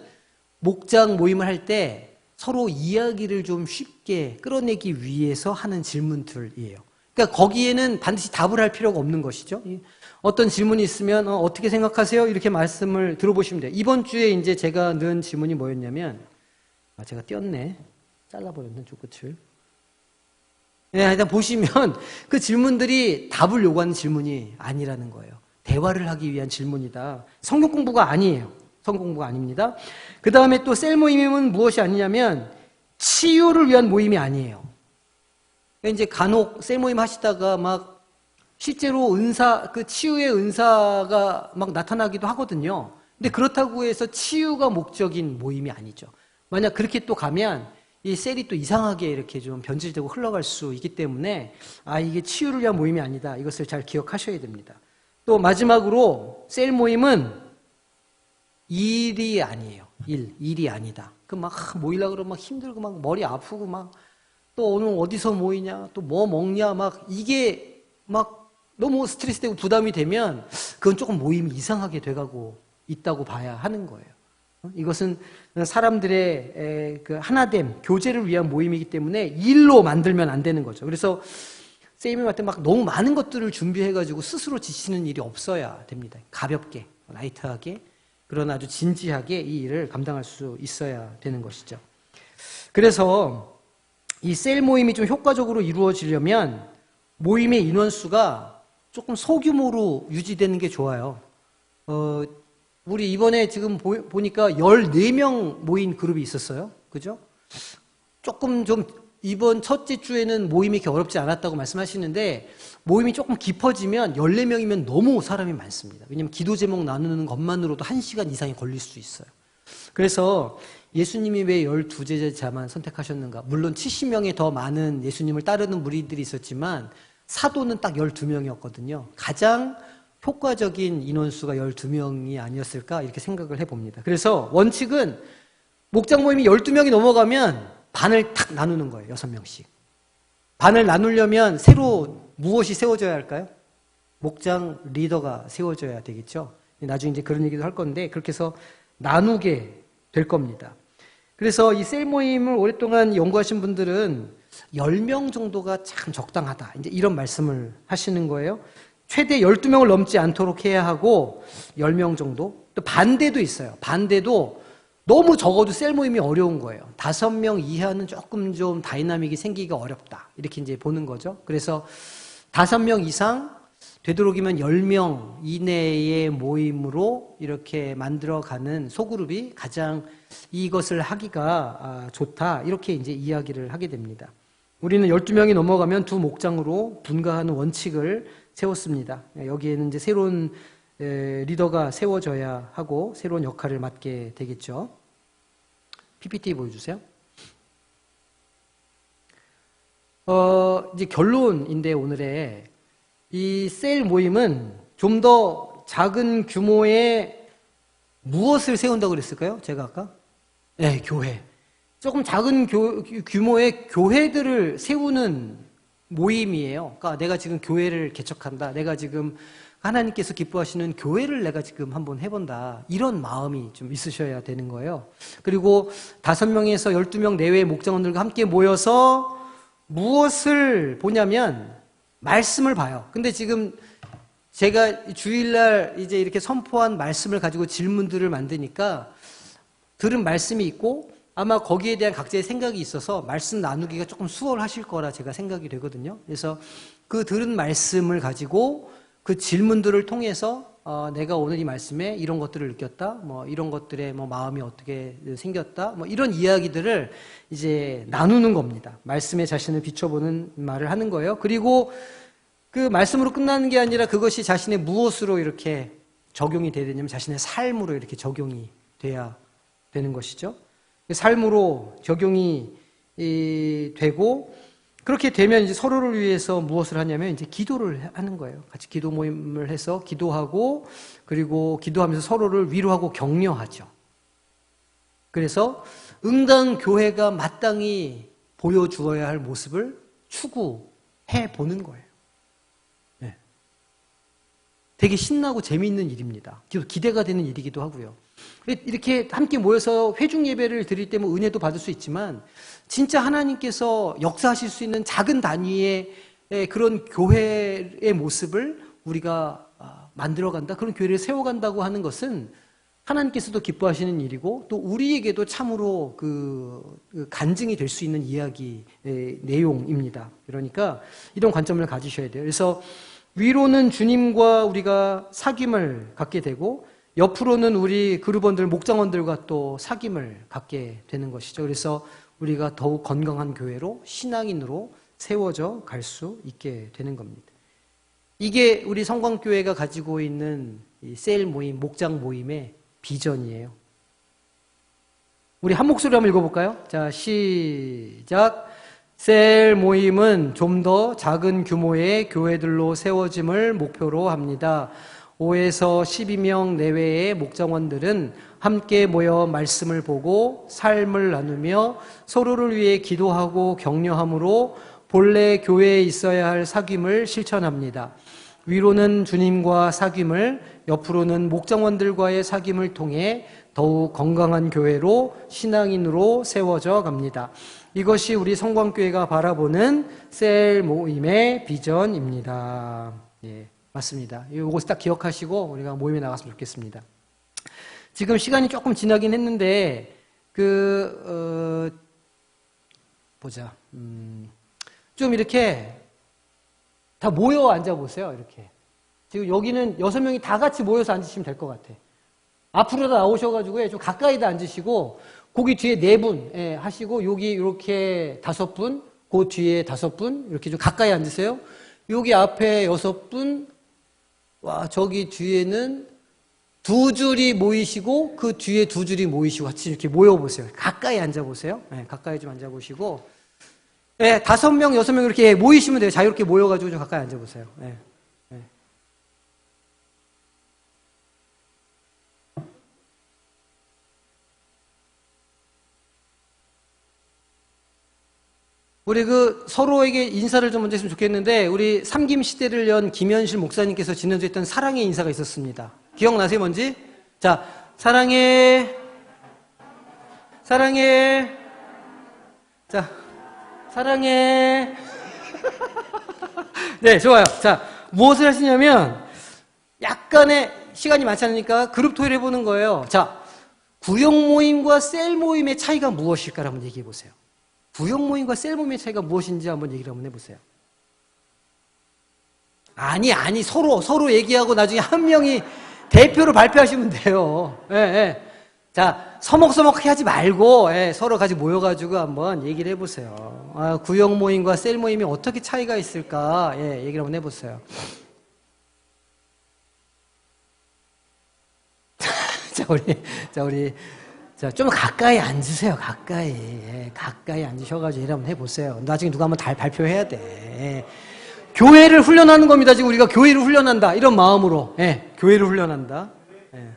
[SPEAKER 1] 목장 모임을 할 때 서로 이야기를 좀 쉽게 끌어내기 위해서 하는 질문들이에요. 그러니까 거기에는 반드시 답을 할 필요가 없는 것이죠. 어떤 질문이 있으면 어떻게 생각하세요? 이렇게 말씀을 들어보시면 돼요. 이번 주에 이제 제가 넣은 질문이 뭐였냐면 제가 띄었네. 잘라버렸네, 쪽 끝을. 네, 일단 보시면 그 질문들이 답을 요구하는 질문이 아니라는 거예요. 대화를 하기 위한 질문이다. 성경 공부가 아니에요. 성경 공부가 아닙니다. 그 다음에 또 셀 모임은 무엇이 아니냐면 치유를 위한 모임이 아니에요. 이제 간혹 셀 모임 하시다가 막 실제로 그 치유의 은사가 막 나타나기도 하거든요. 근데 그렇다고 해서 치유가 목적인 모임이 아니죠. 만약 그렇게 또 가면 이 셀이 또 이상하게 이렇게 좀 변질되고 흘러갈 수 있기 때문에 이게 치유를 위한 모임이 아니다. 이것을 잘 기억하셔야 됩니다. 또 마지막으로 셀 모임은 일이 아니에요. 일이 아니다. 막 모이려고 그러면 막 힘들고 막 머리 아프고 막 또 오늘 어디서 모이냐, 또 뭐 먹냐, 막 이게 막 너무 스트레스되고 부담이 되면 그건 조금 모임이 이상하게 돼가고 있다고 봐야 하는 거예요. 이것은 사람들의 그 하나됨, 교제를 위한 모임이기 때문에 일로 만들면 안 되는 거죠. 그래서 세이밍할 때 막 너무 많은 것들을 준비해가지고 스스로 지치는 일이 없어야 됩니다. 가볍게, 라이트하게, 그러나 아주 진지하게 이 일을 감당할 수 있어야 되는 것이죠. 그래서 이 셀 모임이 좀 효과적으로 이루어지려면 모임의 인원수가 조금 소규모로 유지되는 게 좋아요. 우리 이번에 지금 보니까 14명 모인 그룹이 있었어요. 그죠? 조금 좀 이번 첫째 주에는 모임이 이렇게 어렵지 않았다고 말씀하시는데 모임이 조금 깊어지면 14명이면 너무 사람이 많습니다. 왜냐하면 기도 제목 나누는 것만으로도 1시간 이상이 걸릴 수 있어요. 그래서 예수님이 왜 12제자만 선택하셨는가? 물론 70명의 더 많은 예수님을 따르는 무리들이 있었지만 사도는 딱 12명이었거든요. 가장 효과적인 인원수가 12명이 아니었을까 이렇게 생각을 해봅니다. 그래서 원칙은 목장 모임이 12명이 넘어가면 반을 탁 나누는 거예요. 6명씩. 반을 나누려면 새로 무엇이 세워져야 할까요? 목장 리더가 세워져야 되겠죠. 나중에 이제 그런 얘기도 할 건데 그렇게 해서 나누게 될 겁니다. 그래서 이 셀 모임을 오랫동안 연구하신 분들은 10명 정도가 참 적당하다. 이제 이런 말씀을 하시는 거예요. 최대 12명을 넘지 않도록 해야 하고 10명 정도. 또 반대도 있어요. 반대도 너무 적어도 셀 모임이 어려운 거예요. 5명 이하는 조금 좀 다이나믹이 생기기가 어렵다. 이렇게 이제 보는 거죠. 그래서 5명 이상, 되도록이면 10명 이내의 모임으로 이렇게 만들어가는 소그룹이 가장 이것을 하기가 좋다. 이렇게 이제 이야기를 하게 됩니다. 우리는 12명이 넘어가면 두 목장으로 분가하는 원칙을 세웠습니다. 여기에는 이제 새로운 리더가 세워져야 하고 새로운 역할을 맡게 되겠죠. PPT 보여주세요. 이제 결론인데 오늘의 이 셀 모임은 좀 더 작은 규모의 무엇을 세운다고 그랬을까요? 제가 아까? 네, 교회. 조금 작은 규모의 교회들을 세우는 모임이에요. 그러니까 내가 지금 교회를 개척한다. 내가 지금 하나님께서 기뻐하시는 교회를 내가 지금 한번 해본다. 이런 마음이 좀 있으셔야 되는 거예요. 그리고 5명에서 12명 내외의 목장원들과 함께 모여서 무엇을 보냐면 말씀을 봐요. 근데 지금 제가 주일날 이제 이렇게 선포한 말씀을 가지고 질문들을 만드니까 들은 말씀이 있고 아마 거기에 대한 각자의 생각이 있어서 말씀 나누기가 조금 수월하실 거라 제가 생각이 되거든요. 그래서 그 들은 말씀을 가지고 그 질문들을 통해서 내가 오늘 이 말씀에 이런 것들을 느꼈다, 뭐 이런 것들의 뭐 마음이 어떻게 생겼다, 뭐 이런 이야기들을 이제 나누는 겁니다. 말씀에 자신을 비춰보는 말을 하는 거예요. 그리고 그 말씀으로 끝나는 게 아니라 그것이 자신의 무엇으로 이렇게 적용이 돼야 되냐면 자신의 삶으로 이렇게 적용이 돼야 되는 것이죠. 삶으로 적용이 되고 그렇게 되면 이제 서로를 위해서 무엇을 하냐면 이제 기도를 하는 거예요. 같이 기도 모임을 해서 기도하고 그리고 기도하면서 서로를 위로하고 격려하죠. 그래서 응당 교회가 마땅히 보여주어야 할 모습을 추구해 보는 거예요. 네. 되게 신나고 재미있는 일입니다. 기대가 되는 일이기도 하고요. 이렇게 함께 모여서 회중 예배를 드릴 때 뭐 은혜도 받을 수 있지만 진짜 하나님께서 역사하실 수 있는 작은 단위의 그런 교회의 모습을 우리가 만들어간다. 그런 교회를 세워간다고 하는 것은 하나님께서도 기뻐하시는 일이고 또 우리에게도 참으로 그 간증이 될 수 있는 이야기 내용입니다. 그러니까 이런 관점을 가지셔야 돼요. 그래서 위로는 주님과 우리가 사귐을 갖게 되고 옆으로는 우리 그룹원들, 목장원들과 또 사귐을 갖게 되는 것이죠. 그래서 우리가 더욱 건강한 교회로 신앙인으로 세워져 갈 수 있게 되는 겁니다. 이게 우리 성광교회가 가지고 있는 이 셀 모임, 목장 모임의 비전이에요. 우리 한 목소리로 한번 읽어볼까요? 자, 시작. 셀 모임은 좀 더 작은 규모의 교회들로 세워짐을 목표로 합니다. 5에서 12명 내외의 목장원들은 함께 모여 말씀을 보고 삶을 나누며 서로를 위해 기도하고 격려함으로 본래 교회에 있어야 할 사귐을 실천합니다. 위로는 주님과 사귐을, 옆으로는 목장원들과의 사귐을 통해 더욱 건강한 교회로 신앙인으로 세워져 갑니다. 이것이 우리 성광교회가 바라보는 셀 모임의 비전입니다. 예. 맞습니다. 이것을 딱 기억하시고 우리가 모임에 나갔으면 좋겠습니다. 지금 시간이 조금 지나긴 했는데 보자. 좀 이렇게 다 모여 앉아보세요. 이렇게. 지금 여기는 6명이 다 같이 모여서 앉으시면 될 것 같아. 앞으로 다 나오셔가지고 좀 가까이다 앉으시고 거기 뒤에 4분 하시고 여기 이렇게 5분 그 뒤에 5분 이렇게 좀 가까이 앉으세요. 여기 앞에 6분, 와 저기 뒤에는 2줄이 모이시고 그 뒤에 2줄이 모이시고 같이 이렇게 모여보세요. 가까이 앉아보세요. 네, 가까이 좀 앉아보시고 네, 5명, 6명 이렇게 모이시면 돼요. 자유롭게 모여가지고 좀 가까이 앉아보세요. 네, 네. 우리 서로에게 인사를 좀 먼저 했으면 좋겠는데, 우리 삼김 시대를 연 김현실 목사님께서 지난주에 했던 사랑의 인사가 있었습니다. 기억나세요, 뭔지? 자, 사랑해. 사랑해. 자, 사랑해. 네, 좋아요. 자, 무엇을 하시냐면, 약간의 시간이 많지 않으니까 그룹 토의를 해보는 거예요. 자, 구역 모임과 셀 모임의 차이가 무엇일까 한번 얘기해 보세요. 구역 모임과 셀 모임의 차이가 무엇인지 한번 얘기를 한번 해보세요. 아니, 서로 얘기하고 나중에 한 명이 대표로 발표하시면 돼요. 예, 예. 자, 서먹서먹 하지 말고, 예, 서로 같이 모여가지고 한번 얘기를 해보세요. 아, 구역 모임과 셀 모임이 어떻게 차이가 있을까, 예, 얘기를 한번 해보세요. 좀 가까이 앉으세요, 가까이. 예, 가까이 앉으셔가지고 얘기를 한번 해보세요. 나중에 누가 한번 발표해야 돼. 예. 교회를 훈련하는 겁니다. 지금 우리가 교회를 훈련한다. 이런 마음으로. 예, 교회를 훈련한다. 예.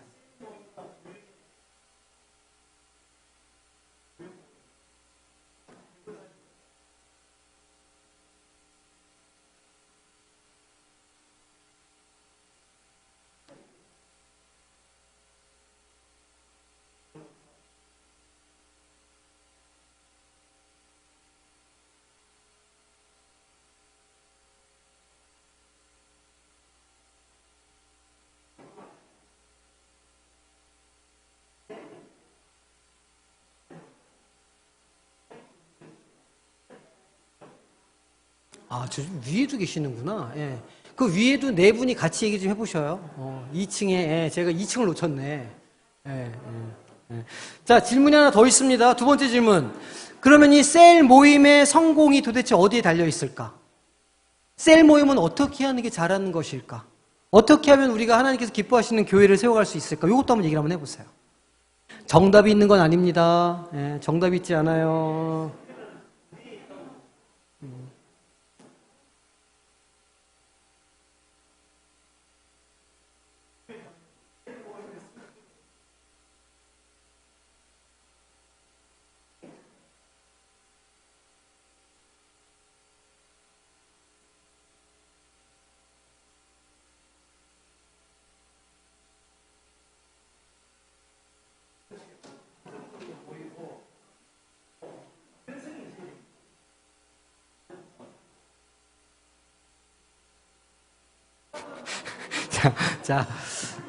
[SPEAKER 1] 아, 저 위에도 계시는구나. 예. 그 위에도 4분이 같이 얘기 좀 해보셔요. 2층에, 예, 제가 2층을 놓쳤네. 예, 예, 예. 자, 질문이 하나 더 있습니다. 2번째 질문. 그러면 이 셀 모임의 성공이 도대체 어디에 달려 있을까? 셀 모임은 어떻게 하는 게 잘하는 것일까? 어떻게 하면 우리가 하나님께서 기뻐하시는 교회를 세워갈 수 있을까? 이것도 한번 얘기를 한번 해보세요. 정답이 있는 건 아닙니다. 예, 정답이 있지 않아요.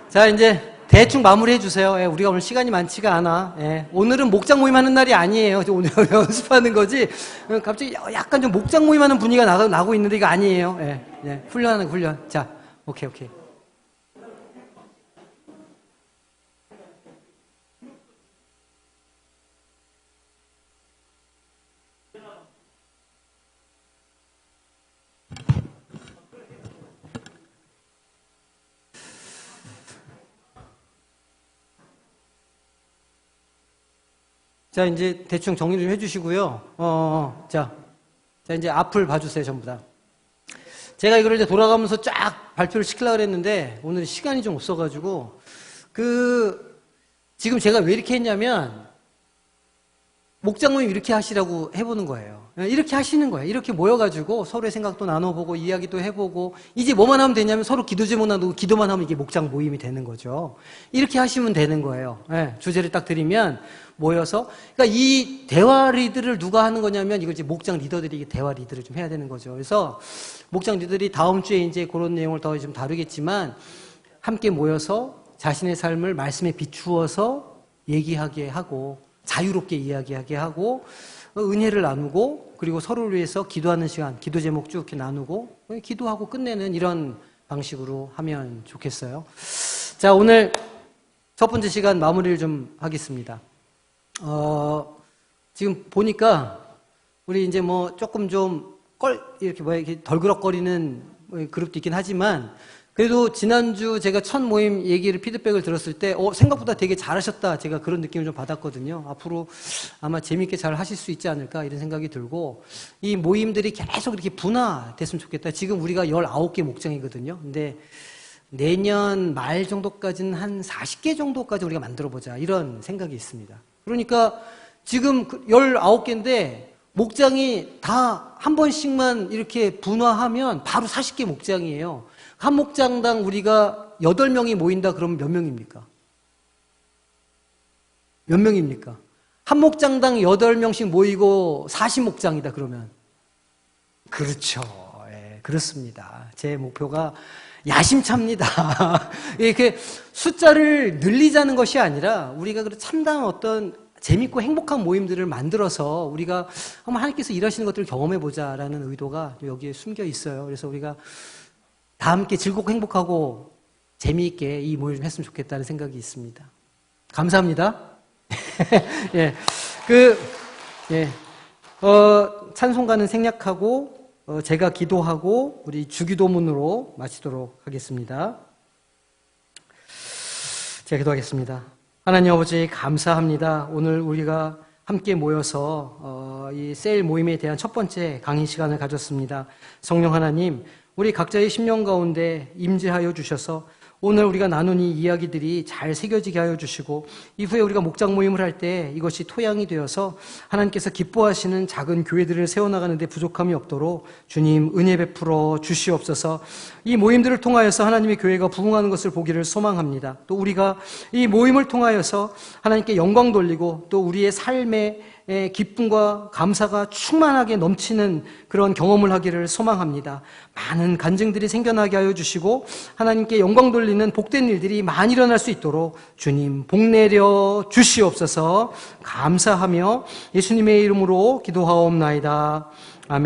[SPEAKER 1] 자, 이제 대충 마무리해 주세요. 예, 우리가 오늘 시간이 많지가 않아. 예, 오늘은 목장 모임하는 날이 아니에요. 오늘 연습하는 거지. 갑자기 약간 좀 목장 모임하는 분위기가 나고 있는데 이거 아니에요. 예, 예, 훈련하는 훈련. 자, 오케이. 자, 이제 대충 정리 좀 해주시고요. 자, 이제 앞을 봐주세요, 전부 다. 제가 이거를 이제 돌아가면서 쫙 발표를 시키려고 그랬는데, 오늘 시간이 좀 없어가지고, 지금 제가 왜 이렇게 했냐면, 목장 모임 이렇게 하시라고 해보는 거예요. 이렇게 하시는 거예요. 이렇게 모여가지고 서로의 생각도 나눠보고, 이야기도 해보고, 이제 뭐만 하면 되냐면 서로 기도 제목 나누고 기도만 하면 이게 목장 모임이 되는 거죠. 이렇게 하시면 되는 거예요. 주제를 딱 드리면, 모여서, 그러니까 이 대화 리드를 누가 하는 거냐면 이걸 이제 목장 리더들이 대화 리드를 좀 해야 되는 거죠. 그래서 목장 리더들이 다음 주에 이제 그런 내용을 더 좀 다루겠지만 함께 모여서 자신의 삶을 말씀에 비추어서 얘기하게 하고 자유롭게 이야기하게 하고 은혜를 나누고 그리고 서로를 위해서 기도하는 시간, 기도 제목 쭉 이렇게 나누고 기도하고 끝내는 이런 방식으로 하면 좋겠어요. 자, 오늘 첫 번째 시간 마무리를 좀 하겠습니다. 지금 보니까 우리 이제 뭐 조금 좀 이렇게 이렇게 덜그럭거리는 그룹도 있긴 하지만, 그래도 지난주 제가 첫 모임 얘기를 피드백을 들었을 때, 생각보다 되게 잘하셨다. 제가 그런 느낌을 좀 받았거든요. 앞으로 아마 재밌게 잘 하실 수 있지 않을까 이런 생각이 들고, 이 모임들이 계속 이렇게 분화됐으면 좋겠다. 지금 우리가 19개 목장이거든요. 근데 내년 말 정도까지는 한 40개 정도까지 우리가 만들어보자. 이런 생각이 있습니다. 그러니까 지금 19개인데 목장이 다 한 번씩만 이렇게 분화하면 바로 40개 목장이에요. 한 목장당 우리가 8명이 모인다 그러면 몇 명입니까? 몇 명입니까? 한 목장당 8명씩 모이고 40목장이다 그러면. 그렇죠. 예, 그렇습니다. 제 목표가 야심차입니다. 이렇게 숫자를 늘리자는 것이 아니라 우리가 참다운 어떤 재밌고 행복한 모임들을 만들어서 우리가 한번 하나님께서 일하시는 것들을 경험해보자라는 의도가 여기에 숨겨 있어요. 그래서 우리가 다 함께 즐겁고 행복하고 재미있게 이 모임을 했으면 좋겠다는 생각이 있습니다. 감사합니다. 예, 찬송가는 생략하고, 제가 기도하고, 우리 주기도문으로 마치도록 하겠습니다. 제가 기도하겠습니다. 하나님 아버지, 감사합니다. 오늘 우리가 함께 모여서, 이 셀 모임에 대한 첫 번째 강의 시간을 가졌습니다. 성령 하나님, 우리 각자의 심령 가운데 임재하여 주셔서 오늘 우리가 나눈 이 이야기들이 잘 새겨지게 하여 주시고, 이후에 우리가 목장 모임을 할 때 이것이 토양이 되어서 하나님께서 기뻐하시는 작은 교회들을 세워나가는 데 부족함이 없도록 주님 은혜 베풀어 주시옵소서. 이 모임들을 통하여서 하나님의 교회가 부흥하는 것을 보기를 소망합니다. 또 우리가 이 모임을 통하여서 하나님께 영광 돌리고 또 우리의 삶의 기쁨과 감사가 충만하게 넘치는 그런 경험을 하기를 소망합니다. 많은 간증들이 생겨나게 하여 주시고 하나님께 영광 돌리는 복된 일들이 많이 일어날 수 있도록 주님 복 내려 주시옵소서. 감사하며 예수님의 이름으로 기도하옵나이다. 아멘.